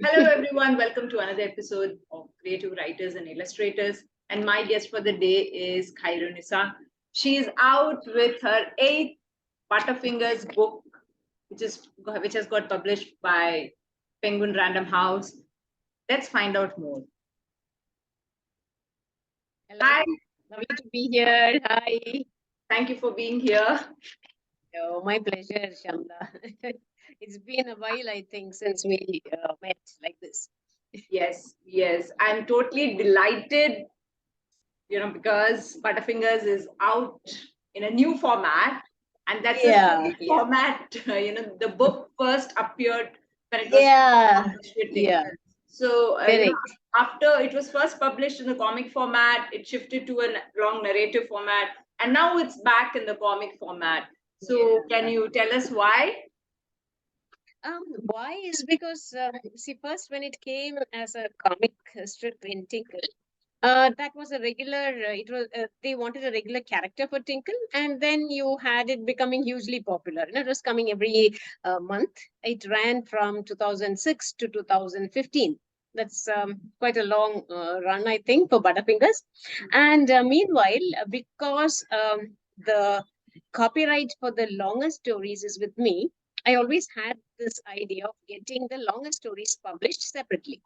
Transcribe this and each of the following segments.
Hello, everyone. Welcome to another episode of Creative Writers and Illustrators. And my guest for the day is A.Khyrunnisa. She is out with her eighth Butterfingers book, which has got published by Penguin Random House. Let's find out more. Hello. Hi. Lovely to be here. Hi. Thank you for being here. Oh, my pleasure, Shamla. It's been a while, I think, since we met like this. Yes. I'm totally delighted, because Butterfingers is out in a new format. And that's a silly format. The book first appeared when it was published with Tinkle. So, after it was first published in the comic format, it shifted to a long narrative format. And now it's back in the comic format. So, can you tell us why? Why is because, see, first when it came as a comic strip in Tinkle, that was a regular, they wanted a regular character for Tinkle, and then you had it becoming hugely popular. It was coming every month. It ran from 2006 to 2015. That's quite a long run, I think, for Butterfingers. And meanwhile, because the copyright for the longer stories is with me, I always had this idea of getting the longer stories published separately.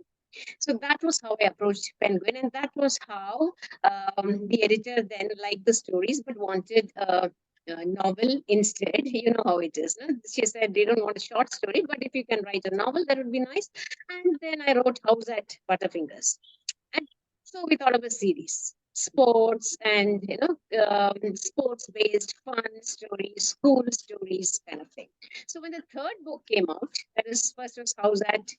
So that was how I approached Penguin, and that was how the editor then liked the stories but wanted a novel instead. You know how it is. No? She said they don't want a short story, but if you can write a novel, that would be nice. And then I wrote House at Butterfingers, and so we thought of a series. Sports and sports-based fun stories, school stories, kind of thing. So when the third book came out, that is first was House at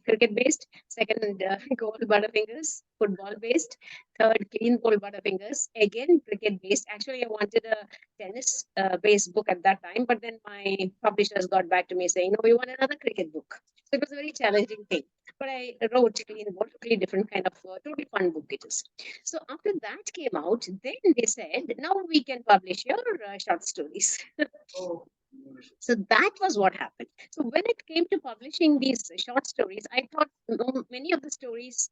cricket based, second goal Butterfingers, football based, third clean bowl Butterfingers, again cricket based. Actually, I wanted a tennis based book at that time, but then my publishers got back to me saying, no, we want another cricket book. So it was a very challenging thing. But I wrote clean bowl, totally different kind of totally fun book it is. So after that came out, then they said, now we can publish your short stories. Oh. So that was what happened. So when it came to publishing these short stories, I thought many of the stories,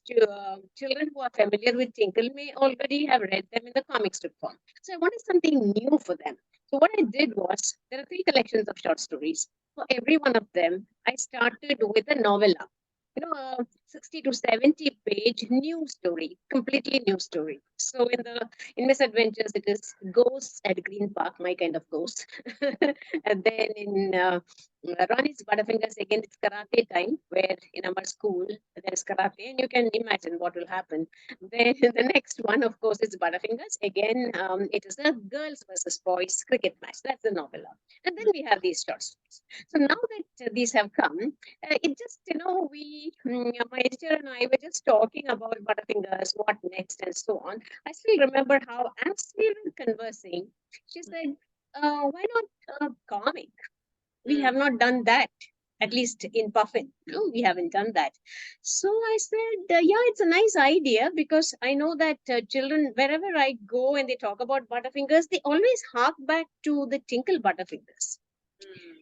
children who are familiar with Tinkle may already have read them in the comic strip form. So I wanted something new for them. So what I did was, there are 3 collections of short stories. For every one of them, I started with a novella. A 60 to 70 page new story, completely new story. So in Misadventures, it is ghosts at Green Park, my kind of ghost. And then in Ronnie's Butterfingers, again, it's karate time, where in our school there's karate, and you can imagine what will happen. Then the next one, of course, is Butterfingers. Again, it is a girls versus boys cricket match. That's the novella. And then we have these short stories. So now that these have come, it just, my editor and I were just talking about Butterfingers, what next, and so on. I still remember how, as we were conversing, she said, why not a comic? We have not done that, at least in Puffin. No, we haven't done that. So I said, yeah, it's a nice idea, because I know that children, wherever I go and they talk about Butterfingers, they always hark back to the Tinkle Butterfingers.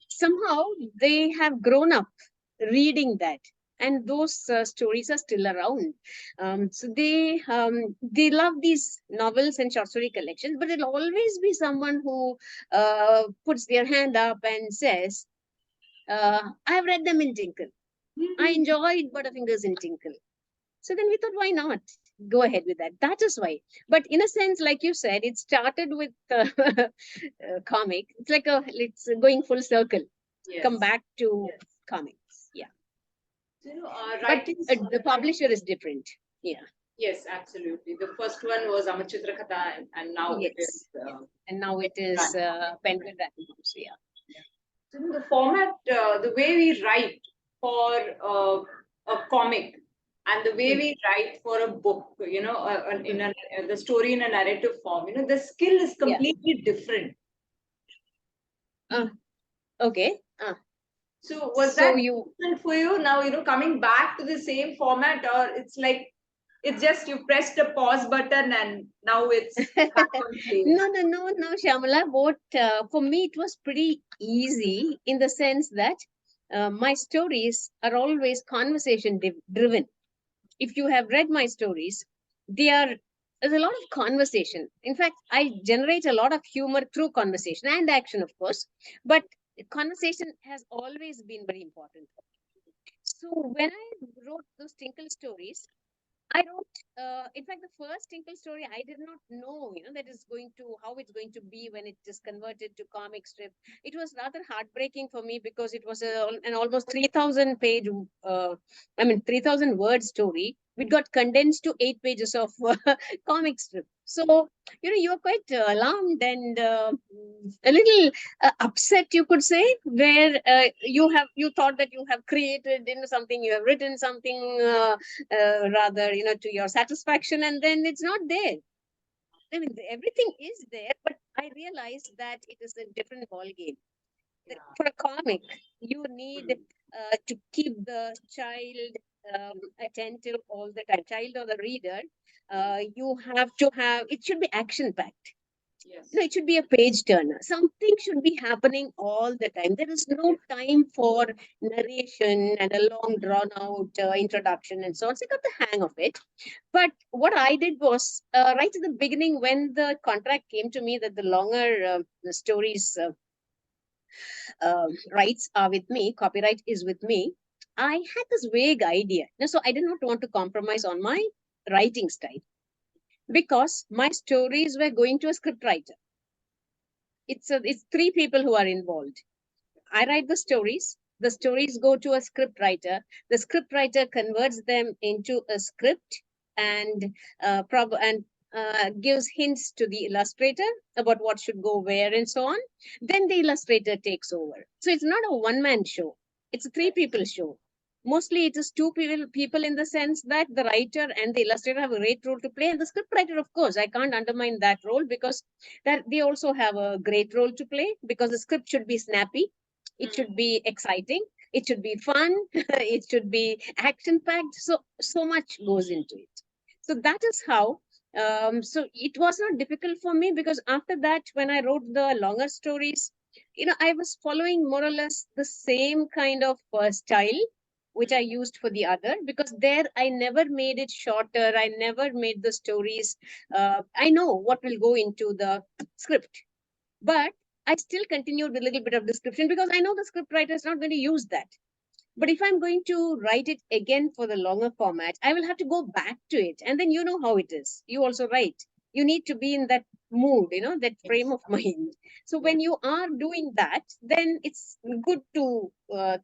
Somehow they have grown up reading that, and those stories are still around. So they love these novels and short story collections, but it'll always be someone who puts their hand up and says, I've read them in Tinkle. I enjoyed Butterfingers in Tinkle. So then we thought, why not go ahead with that? That is why. But in a sense, like you said, it started with comic. It's like it's going full circle. Yes. Come back to comics. Yeah. But the publisher is different. Yeah. Yes, absolutely. The first one was Amachitra Katha, and now it is. And now it is Penguin Random House. Yeah. So the format, the way we write for a comic, and the way we write for a book, the story in a narrative form, the skill is completely different. Okay. So was that different for you now, coming back to the same format, or it's like, it's just you pressed a pause button and now it's No, Shyamala. What for me, it was pretty easy in the sense that my stories are always conversation driven. If you have read my stories, there's a lot of conversation. In fact, I generate a lot of humor through conversation and action, of course, but conversation has always been very important. So when I wrote those Tinkle stories, I wrote, in fact, the first Tinkle story, I did not know, that is going to, how it's going to be when it is converted to comic strip. It was rather heartbreaking for me because it was an almost 3,000 page, 3,000 word story. It got condensed to 8 pages of comic strip. So, you were quite alarmed and a little upset, you could say, where you thought that you have created something, you have written something rather, to your satisfaction, and then it's not there. I mean, everything is there, but I realized that it is a different ball game. For a comic, you need to keep the child attentive all the time, child or the reader. You have to have, it should be action packed. Yes. It should be a page turner. Something should be happening all the time. There is no time for narration and a long drawn out introduction and so on. So I got the hang of it. But what I did was right at the beginning, when the contract came to me that the longer the stories rights are with me, copyright is with me, I had this vague idea. So I did not want to compromise on my writing style because my stories were going to a scriptwriter. It's three people who are involved. I write the stories. The stories go to a script writer. The script writer converts them into a script and gives hints to the illustrator about what should go where and so on. Then the illustrator takes over. So it's not a one-man show. It's a three-people show. Mostly it is two people in the sense that the writer and the illustrator have a great role to play. And the script writer, of course, I can't undermine that role because that they also have a great role to play because the script should be snappy. It should be exciting. It should be fun. It should be action packed. So much goes into it. So that is how. So it was not difficult for me because after that, when I wrote the longer stories, I was following more or less the same kind of style which I used for the other, because there I never made it shorter. I never made the stories. I know what will go into the script, but I still continued with a little bit of description because I know the script writer is not going to use that. But if I'm going to write it again for the longer format, I will have to go back to it. And then you know how it is. You also write. You need to be in that mood, that frame of mind. So when you are doing that, then it's good to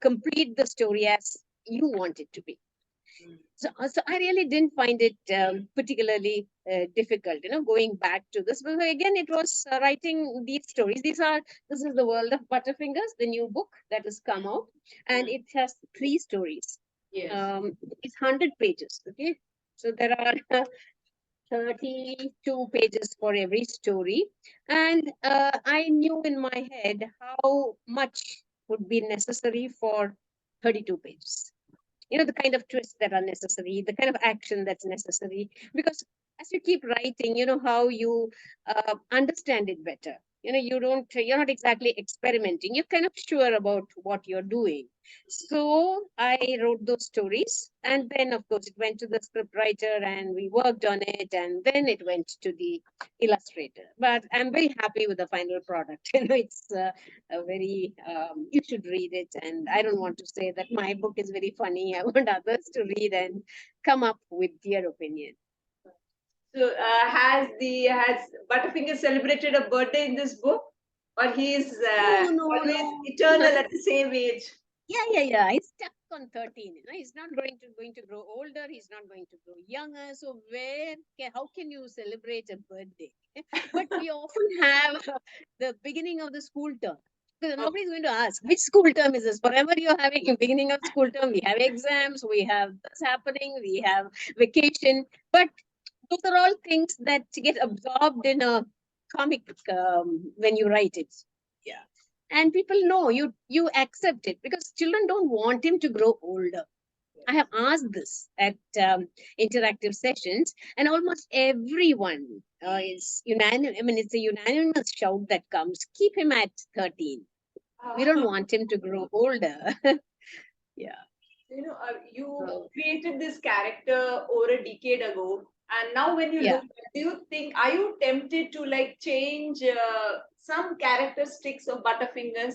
complete the story as you want it to be. So I really didn't find it particularly difficult, going back to this. But again, it was writing these stories. This is the World of Butterfingers, the new book that has come out, and it has 3 stories. Yes. It's 100 pages. Okay, so there are 32 pages for every story, and I knew in my head how much would be necessary for 32 pages. The kind of twists that are necessary, the kind of action that's necessary. Because as you keep writing, you know how you understand it better. You're not exactly experimenting. You're kind of sure about what you're doing. So I wrote those stories, and then of course it went to the script writer, and we worked on it, and then it went to the illustrator. But I'm very happy with the final product. It's a very you should read it, and I don't want to say that my book is very funny. I want others to read and come up with their opinion. So has Butterfinger celebrated a birthday in this book, or he is always eternal at the same age? Yeah. He's stuck on 13. He's not going to grow older. He's not going to grow younger. So how can you celebrate a birthday? But we often have the beginning of the school term. Because nobody's going to ask, which school term is this? Forever you're having a beginning of school term. We have exams. We have this happening. We have vacation. But those are all things that get absorbed in a comic when you write it. Yeah. And people know you accept it because children don't want him to grow older. I have asked this at interactive sessions, and almost everyone is unanimous. I mean, it's a unanimous shout that comes, keep him at 13. We don't want him to grow older. Yeah. You created this character over a decade ago, and now when you look, do you think, are you tempted to like change some characteristics of Butterfingers?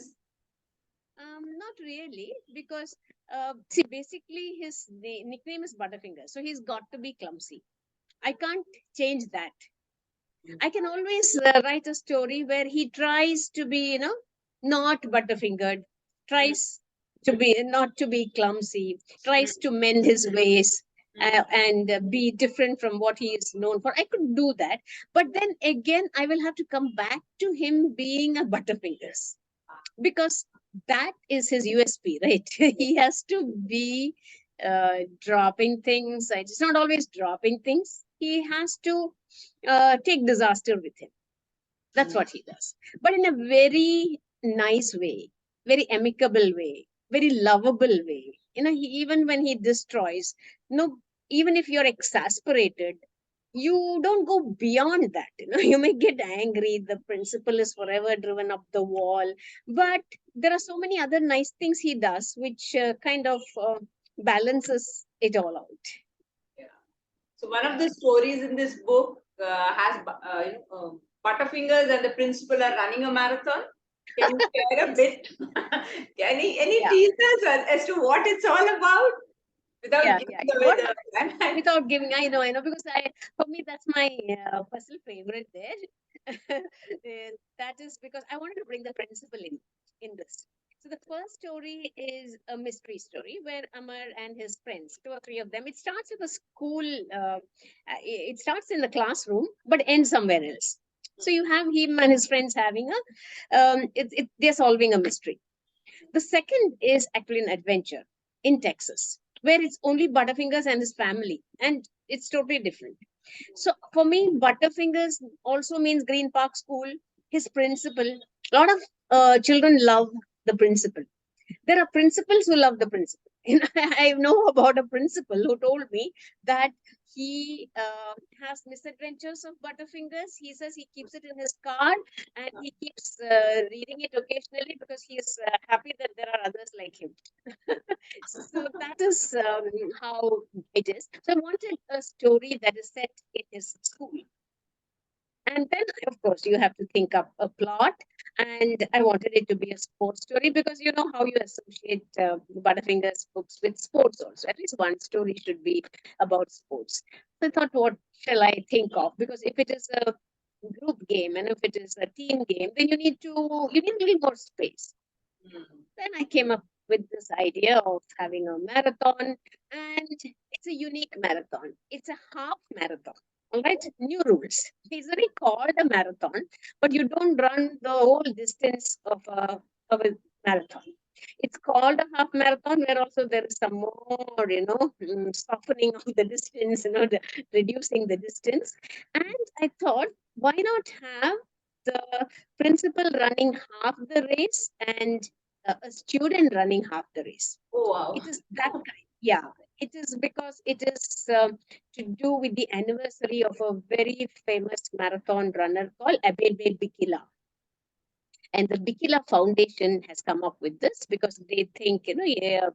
Not really, because see, basically the nickname is Butterfinger, so he's got to be clumsy. I can't change that. I can always write a story where he tries to be, not butterfingered, tries to be not to be clumsy, tries to mend his ways. And be different from what he is known for. I could do that, but then again, I will have to come back to him being a Butterfingers, because that is his USP, right? He has to be dropping things. It's not always dropping things. He has to take disaster with him. That's what he does, but in a very nice way, very amicable way, very lovable way. Even when he destroys, even if you're exasperated, you don't go beyond that. You may get angry. The principal is forever driven up the wall, but there are so many other nice things he does, which kind of balances it all out. Yeah. So one of the stories in this book has Butterfingers and the principal are running a marathon. Can you share a bit? Any teasers as to what it's all about? Without giving away the without giving, I know, because for me, that's my personal favorite there. That is because I wanted to bring the principal in this. So the first story is a mystery story where Amar and his friends, two or three of them, it starts at the school, it starts in the classroom, but ends somewhere else. So you have him and his friends having they're solving a mystery. The second is actually an adventure in Texas, where it's only Butterfingers and his family, and it's totally different. So for me, Butterfingers also means Green Park School, his principal. A lot of children love the principal. There are principals who love the principal. I know about a principal who told me that he has misadventures of Butterfingers. He says he keeps it in his car and he keeps reading it occasionally because he is happy that there are others like him. So that is how it is. So I wanted a story that is set in his school. And then, of course, you have to think up a plot. And I wanted it to be a sports story because you know how you associate Butterfingers books with sports also. At least one story should be about sports. So I thought, what shall I think of? Because if it is a group game and if it is a team game, then you need a little more space. Then I came up with this idea of having a marathon, and it's a unique marathon. It's a half marathon. All right, new rules. It's already called a marathon, but you don't run the whole distance of a marathon. It's called a half marathon, where also there is some more, softening of the distance, reducing the distance. And I thought, why not have the principal running half the race and a student running half the race? Oh, wow. It is that kind. Yeah, it is because it is to do with the anniversary of a very famous marathon runner called Abhijeet Bikila. And the Bikila Foundation has come up with this because they think,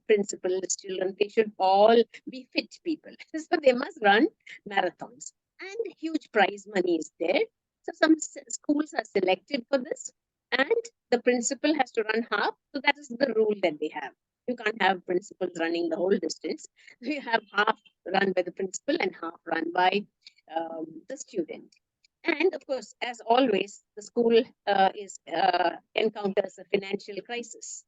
principals, children, they should all be fit people. So they must run marathons. And huge prize money is there. So some schools are selected for this. And the principal has to run half. So that is the rule that they have. You can't have principals running the whole distance. You have half run by the principal and half run by the student. And of course, as always, the school encounters a financial crisis.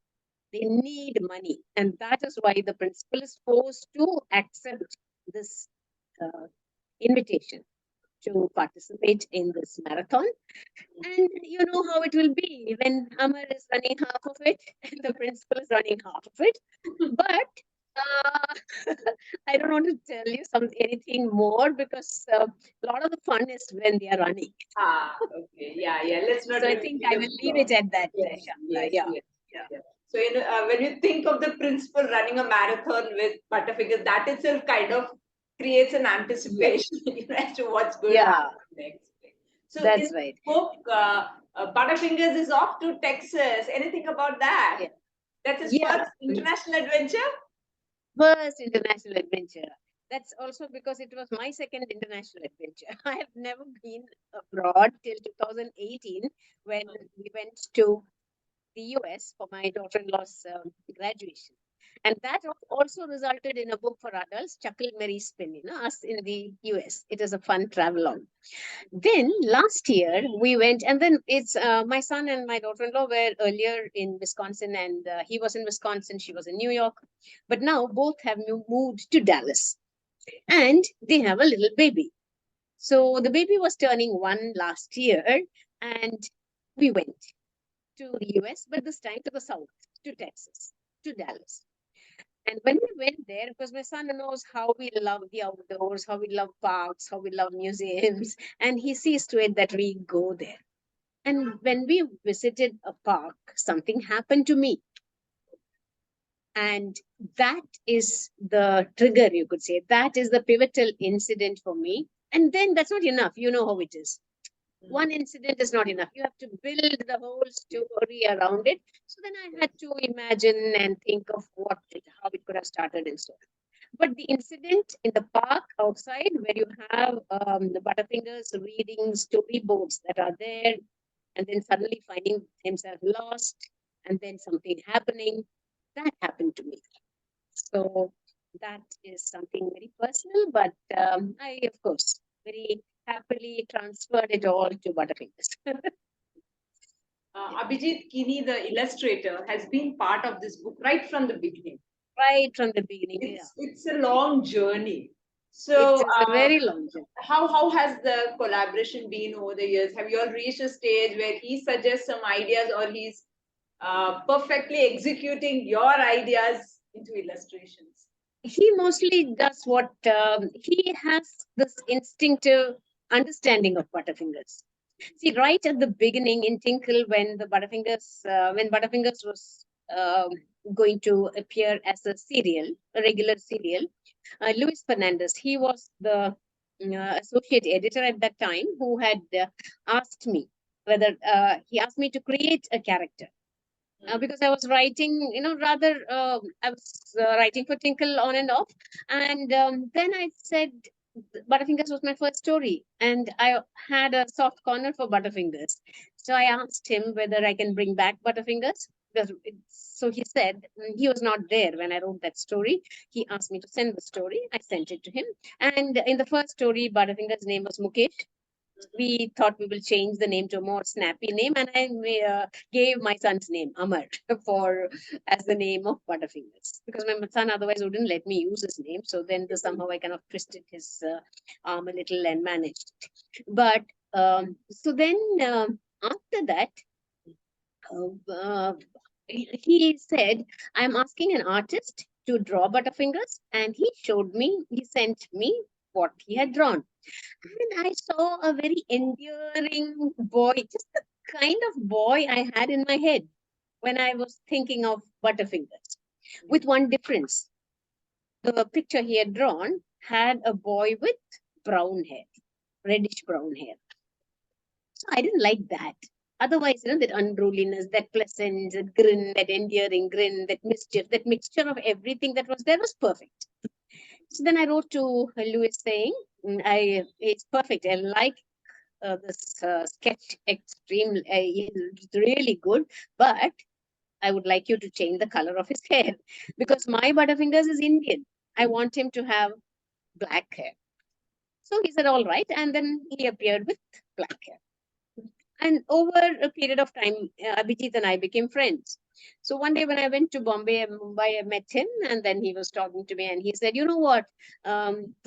They need money, and that is why the principal is forced to accept this invitation to participate in this marathon. And you know how it will be when Amar is running half of it and the principal is running half of it. But I don't want to tell you anything more because a lot of the fun is when they are running. Okay. Yeah. Let's not. So I think I will leave it at that. Yes. Yeah. So when you think of the principal running a marathon with Butterfingers, that itself kind of creates an anticipation as to what's going to happen next. So that's right. Book, Butterfingers is off to Texas. Anything about that? Yeah. That's his first international adventure? First international adventure. That's also because it was my second international adventure. I have never been abroad till 2018 when we went to the US for my daughter-in-law's graduation. And that also resulted in a book for adults, Chuckle Merry Spin, us in the US. It was a fun travel on. Then last year we went, and then it's my son and my daughter-in-law were earlier in Wisconsin, and he was in Wisconsin, she was in New York. But now both have moved to Dallas, and they have a little baby. So the baby was turning 1 last year, and we went to the US, but this time to the south, to Texas, to Dallas. And when we went there, because my son knows how we love the outdoors, how we love parks, how we love museums, and he sees to it that we go there. And when we visited a park, something happened to me. And that is the trigger, you could say. That is the pivotal incident for me. And then that's not enough. You know how it is. One incident is not enough. You have to build the whole story around it. So then I had to imagine and think of how it could have started and so on. But the incident in the park outside, where you have the Butterfingers reading storyboards that are there, and then suddenly finding himself lost, and then something happening, that happened to me. So that is something very personal, but I, of course, very happily transferred it all to Butterfingers. Abhijeet Kini, the illustrator, has been part of this book right from the beginning. Right from the beginning. It's a long journey. So it's a very long journey. How has the collaboration been over the years? Have you all reached a stage where he suggests some ideas, or he's perfectly executing your ideas into illustrations? He mostly does what he has this instinctive understanding of Butterfingers. See, right at the beginning in Tinkle, when Butterfingers was going to appear as a regular serial, Luis Fernandez, he was the associate editor at that time, who had asked me whether he asked me to create a character. Because I was writing, I was writing for Tinkle on and off. And then I said, Butterfingers was my first story, and I had a soft corner for Butterfingers. So I asked him whether I can bring back Butterfingers. So he said he was not there when I wrote that story. He asked me to send the story. I sent it to him. And in the first story, Butterfingers' name was Mukesh. We thought we will change the name to a more snappy name, and I gave my son's name Amar as the name of Butterfingers, because my son otherwise wouldn't let me use his name. So then somehow I kind of twisted his arm a little and managed it. But so then after that, he said, I'm asking an artist to draw Butterfingers, and he sent me what he had drawn. And I saw a very endearing boy, just the kind of boy I had in my head when I was thinking of Butterfingers, with one difference. The picture he had drawn had a boy with brown hair, reddish brown hair. So I didn't like that. Otherwise, that unruliness, that pleasant, that grin, that endearing grin, that mischief, that mixture of everything that was there was perfect. So then I wrote to Louis saying, it's perfect. I like this sketch extremely. It's really good, but I would like you to change the color of his hair, because my Butterfingers is Indian. I want him to have black hair. So he said, all right. And then he appeared with black hair. And over a period of time, Abhijeet and I became friends. So one day when I went to Bombay and Mumbai, I met him, and then he was talking to me, and he said, you know what, they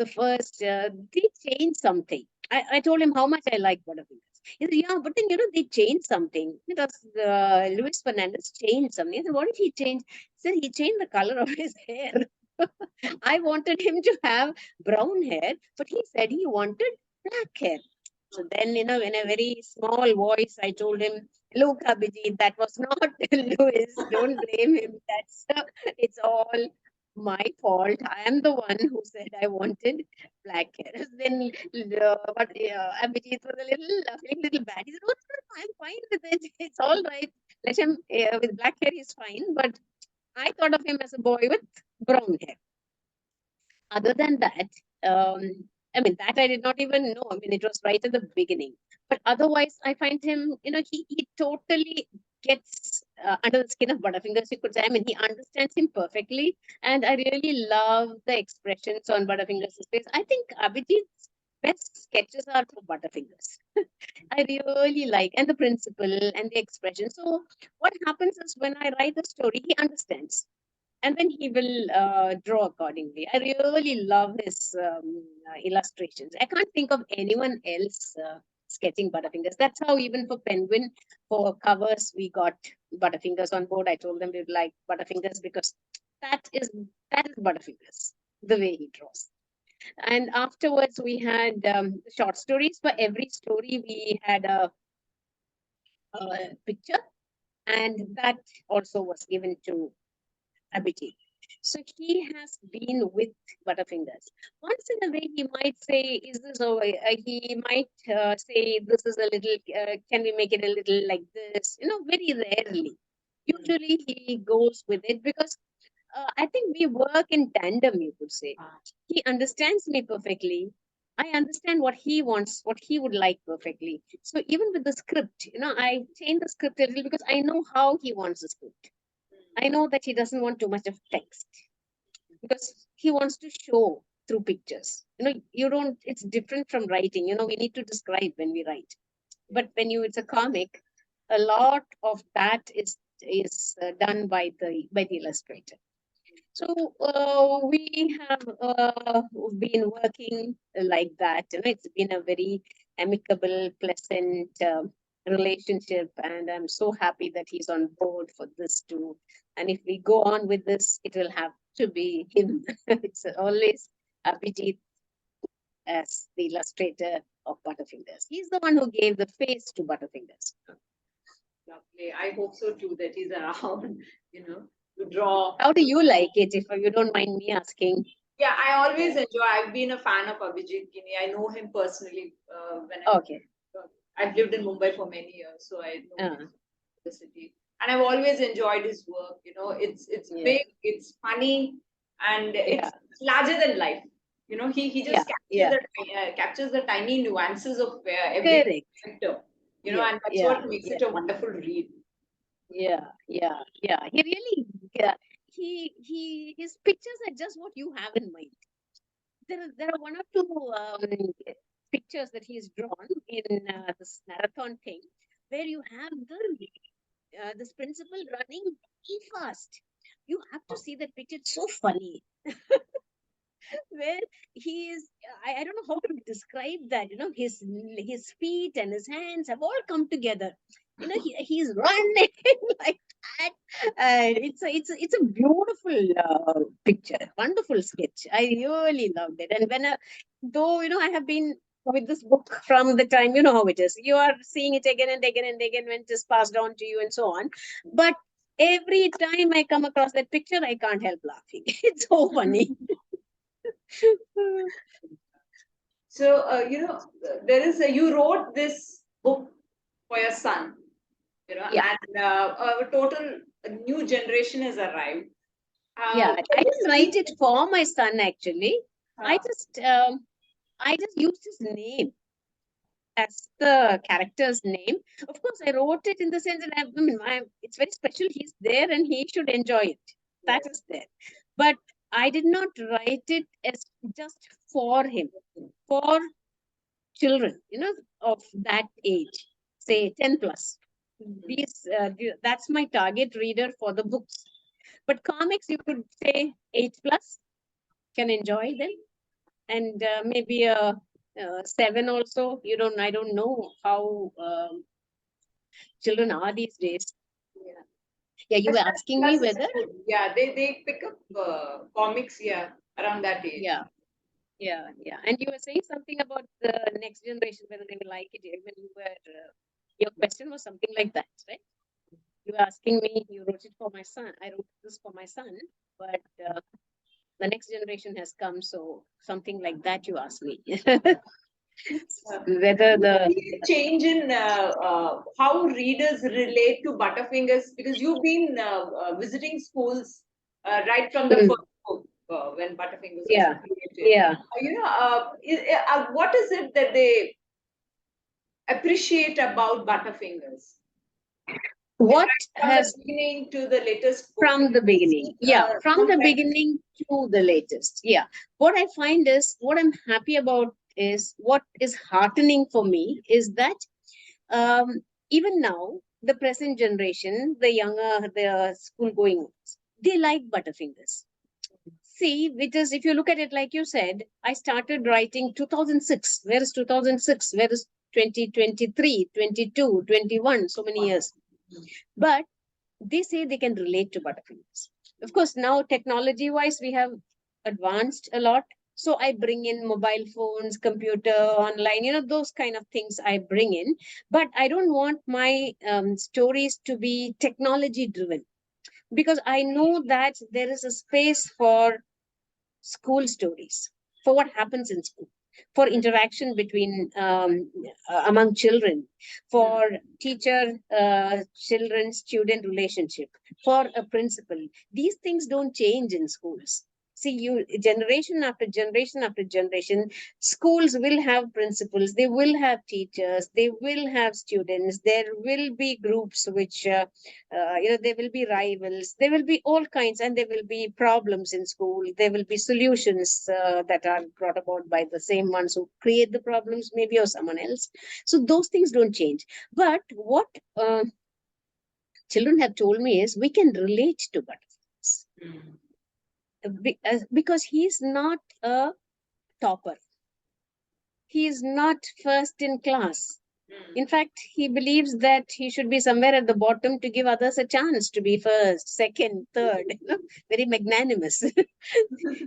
changed something. I told him how much I like Butterfingers. He said, yeah, but then, they changed something. It was Luis Fernandez changed something. I said, what did he change? He said, he changed the color of his hair. I wanted him to have brown hair, but he said he wanted black hair. So then, in a very small voice, I told him, look, Abhijeet, that was not Louis. Don't blame him. It's all my fault. I am the one who said I wanted black hair. Then, but Abhijeet was a little feeling little bad. He said, "Oh, no, I'm fine with it. It's all right. Let him with black hair. He's fine." But I thought of him as a boy with brown hair. Other than that, I mean, that I did not even know. I mean, it was right at the beginning. But otherwise, I find him, he totally gets under the skin of Butterfingers, you could say. I mean, he understands him perfectly. And I really love the expressions on Butterfingers' face. I think Abhijeet's best sketches are for Butterfingers. I really like, and the principle and the expression. So, what happens is when I write the story, he understands and then he will draw accordingly. I really love his illustrations. I can't think of anyone else sketching Butterfingers. That's how even for Penguin, for covers, we got Butterfingers on board. I told them we'd like Butterfingers because that is that is Butterfingers, the way he draws. And afterwards, we had short stories. For every story, we had a picture, and that also was given to Abhijeet. So he has been with Butterfingers. Once in a way, he might say, "Is this over?" He might say, "This is a little. Can we make it a little like this?" Very rarely. Usually, he goes with it because I think we work in tandem. You could say he understands me perfectly. I understand what he wants, what he would like perfectly. So even with the script, I change the script a little because I know how he wants the script. I know that he doesn't want too much of text because he wants to show through pictures. You don't, it's different from writing. We need to describe when we write. But when it's a comic, a lot of that is done by the illustrator. So we have been working like that. It's been a very amicable, pleasant relationship, and I'm so happy that he's on board for this too. And if we go on with this, it will have to be him. It's always Abhijeet as the illustrator of Butterfingers. He's the one who gave the face to Butterfingers. Lovely. I hope so too, that he's around, to draw. How do you like it, if you don't mind me asking? Yeah, I always enjoy. I've been a fan of Abhijeet Kini. I know him personally. Okay. I've lived in Mumbai for many years, so I know Uh, the city, and I've always enjoyed his work. It's yeah. big, it's funny, and Yeah. it's larger than life. He Yeah. just Yeah. captures the tiny nuances of every Correct. character. Yeah. And that's Yeah. what makes Yeah. it a wonderful read. Yeah. Yeah. Yeah. He really. Yeah. His pictures are just what you have in mind. There are one or two pictures that he's drawn in this marathon thing, where you have this principal running very fast. You have to see that picture. It's so funny. Where he is, I don't know how to describe that. His feet and his hands have all come together. He's running like that. And it's a beautiful picture, wonderful sketch. I really loved it. And though I have been with this book from the time, how it is. You are seeing it again and again and again when it is passed on to you and so on. But every time I come across that picture, I can't help laughing. It's so funny. So, you wrote this book for your son, Yeah. and a total new generation has arrived. Yeah, What I is didn't write it for my son actually. I uh, just um, I just used his name as the character's name. Of course, I wrote it in the sense that it's very special. He's there and he should enjoy it. That yes. is there. But I did not write it as just for him, for children, of that age, say 10 plus. That's my target reader for the books. But comics, you could say 8 plus can enjoy them, and maybe a 7 also. I don't know how children are these days. Yeah. Yeah, you Yes, were 7 asking me plus is whether. good. Yeah, they pick up comics, yeah, around that age. Yeah, yeah, yeah. And you were saying something about the next generation, whether they will like it. When you were, your question was something like that, right? You were asking me. You wrote it for my son. I wrote this for my son, but the next generation has come. So something like that you ask me. Whether the change in how readers relate to Butterfingers, because you've been visiting schools right from the first book when Butterfingers was created. What is it that they appreciate about Butterfingers? What from has the beginning to the latest book? From the beginning, from the beginning to the latest, what I find is, what I'm happy about is, what is heartening for me is that even now the present generation, the younger, the school going ones, they like Butterfingers. See, because if you look at it, like you said, I started writing 2006. Where is 2006? Where is 2023, 22, 21? So many years. But they say they can relate to Butterfingers. Of course, now technology-wise, we have advanced a lot. So I bring in mobile phones, computer, online, those kind of things I bring in. But I don't want my stories to be technology-driven, because I know that there is a space for school stories, for what happens in school, for interaction between among children, for teacher children student relationship, for a principal. These things don't change in schools. See, you, generation after generation after generation, schools will have principals, they will have teachers, they will have students, there will be groups which there will be rivals, there will be all kinds, and there will be problems in school, there will be solutions that are brought about by the same ones who create the problems, maybe, or someone else. So those things don't change. But what children have told me is, we can relate to Butterfingers. Because he's not a topper, he is not first in class. In fact, he believes that he should be somewhere at the bottom to give others a chance to be first, second, third. Very magnanimous.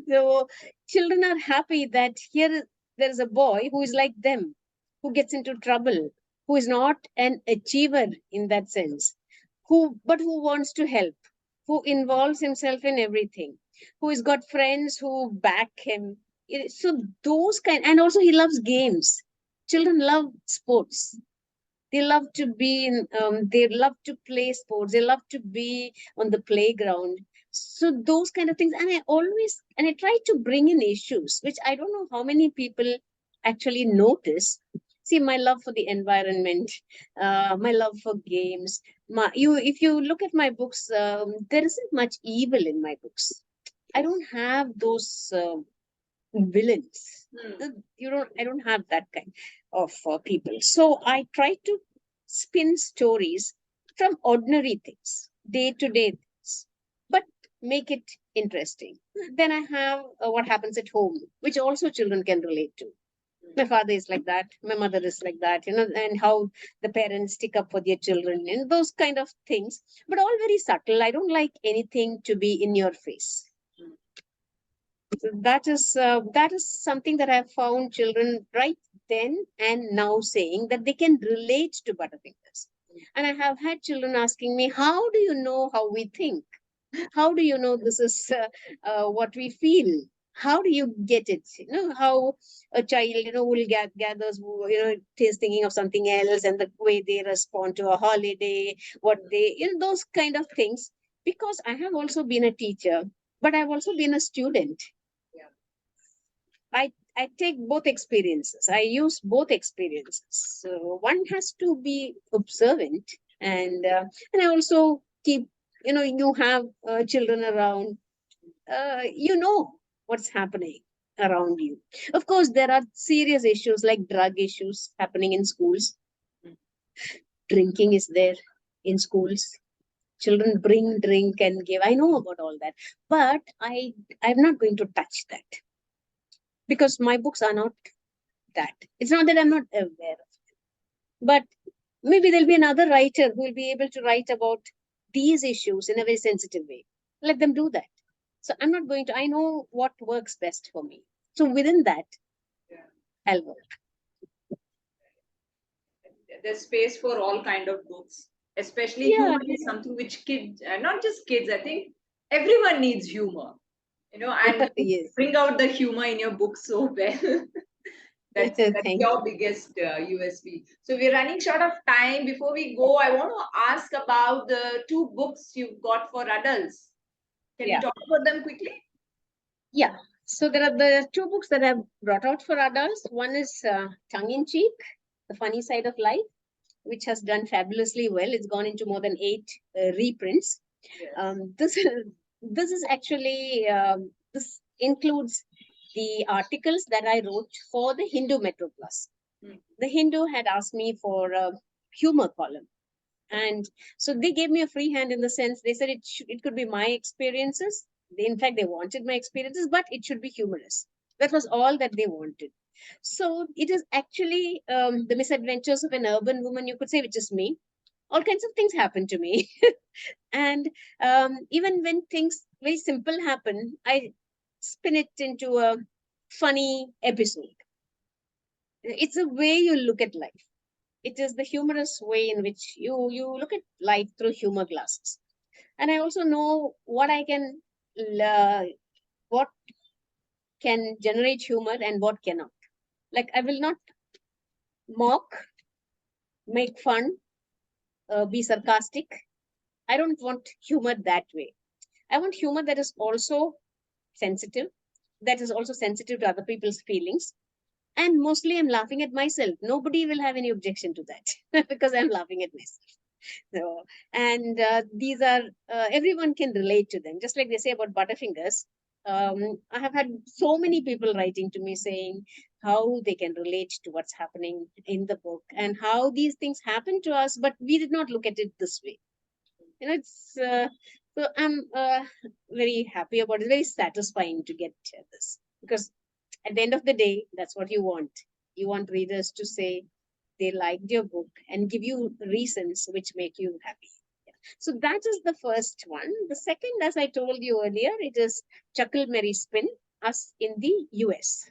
So children are happy that here there is a boy who is like them, who gets into trouble, who is not an achiever in that sense, but who wants to help, who involves himself in everything, who has got friends who back him. So those kind, and also he loves games. Children love sports. They love to be in, they love to play sports, they love to be on the playground. So those kind of things. And I try to bring in issues which I don't know how many people actually notice. See, my love for the environment, my love for games. If you look at my books, there isn't much evil in my books. I don't have those villains. I don't have that kind of people. So I try to spin stories from ordinary things, day to day things, but make it interesting. Then I have what happens at home, which also children can relate to. My father is like that, my mother is like that, and how the parents stick up for their children, and those kind of things, but all very subtle. I don't like anything to be in your face. So that is something that I've found children right then and now saying that they can relate to Butterfingers. And I have had children asking me, how do you know how we think? How do you know this is what we feel? How do you get it? How a child, will gathers, is thinking of something else, and the way they respond to a holiday, what they, those kind of things. Because I have also been a teacher, but I've also been a student. I take both experiences. I use both experiences. So one has to be observant, and I also keep, you have children around, what's happening around you. Of course, there are serious issues like drug issues happening in schools. Drinking is there in schools. Children bring drink and give. I know about all that, but I'm not going to touch that, because my books are not that. It's not that I'm not aware of it, but maybe there'll be another writer who will be able to write about these issues in a very sensitive way. Let them do that. So I'm not going to, I know what works best for me. So within that, I'll work. There's space for all kind of books, especially humor is something which kids, not just kids, I think everyone needs humor. And Yes. bring out the humor in your book so well. That's Thank your you. biggest USP. So we're running short of time. Before we go, I want to ask about the two books you've got for adults. Can we Yeah. talk about them quickly? Yeah. So there are the two books that I've brought out for adults. One is Tongue in Cheek, The Funny Side of Life, which has done fabulously well. It's gone into more than 8 reprints. Yes. This is actually this includes the articles that I wrote for the Hindu Metro Plus. Mm. The Hindu had asked me for a humor column, and so they gave me a free hand in the sense they said it could be my experiences. In fact, they wanted my experiences, but it should be humorous. That was all that they wanted. So it is actually the misadventures of an urban woman, you could say, which is me. All kinds of things happen to me. And even when things very simple happen, I spin it into a funny episode. It's a way you look at life. It is the humorous way in which you look at life through humor glasses. And I also know what can generate humor and what cannot. Like, I will not mock, make fun, be sarcastic. I don't want humor that way. I want humor that is also sensitive, that is also sensitive to other people's feelings. And mostly I'm laughing at myself. Nobody will have any objection to that because I'm laughing at myself. So, and these are, everyone can relate to them. Just like they say about Butterfingers. I have had so many people writing to me saying how they can relate to what's happening in the book and how these things happen to us, but we did not look at it this way. It's so I'm very happy about it. Very satisfying to get this, because at the end of the day, that's what you want. You want readers to say they liked your book and give you reasons which make you happy. Yeah. So that is the first one. The second, as I told you earlier, it is Chuckle Merry Spin, us in the US.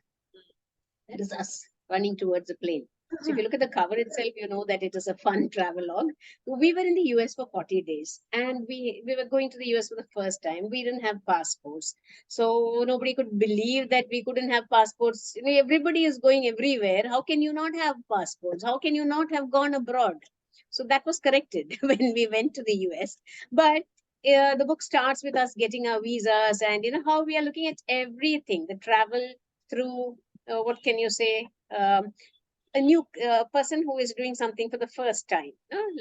That is us running towards a plane. So if you look at the cover itself, you know that it is a fun travelogue. We were in the US for 40 days, and we were going to the US for the first time. We didn't have passports. So nobody could believe that we couldn't have passports. Everybody is going everywhere. How can you not have passports? How can you not have gone abroad? So that was corrected when we went to the US. But the book starts with us getting our visas, and how we are looking at everything, the travel through, what can you say, a new person who is doing something for the first time,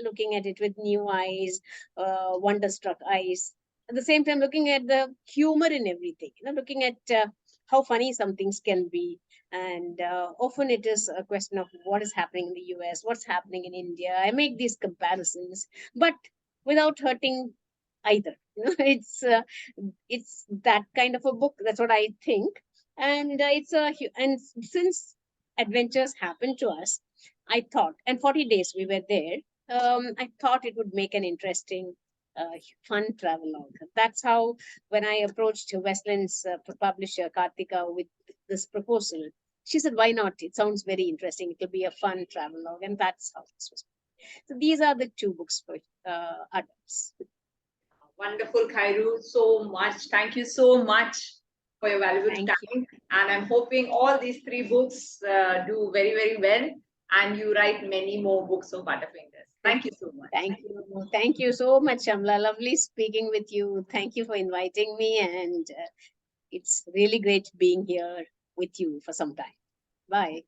looking at it with new eyes, wonderstruck eyes. At the same time, looking at the humor in everything, looking at how funny some things can be. And often it is a question of what is happening in the US, what's happening in India. I make these comparisons, but without hurting either. It's that kind of a book. That's what I think. And and since adventures happen to us, I thought, and 40 days we were there, I thought it would make an interesting, fun travelogue. That's how, when I approached Westland's publisher, Kartika, with this proposal, she said, why not? It sounds very interesting. It'll be a fun travelogue. And that's how this was. So these are the two books for adults. Wonderful, Khairu. So much. Thank you so much for your valuable Thank you. time. And I'm hoping all these three books do very, very well. And you write many more books of Butterfingers. Thank you so much. Thank you. Thank you so much, Shamla. Lovely speaking with you. Thank you for inviting me. And it's really great being here with you for some time. Bye.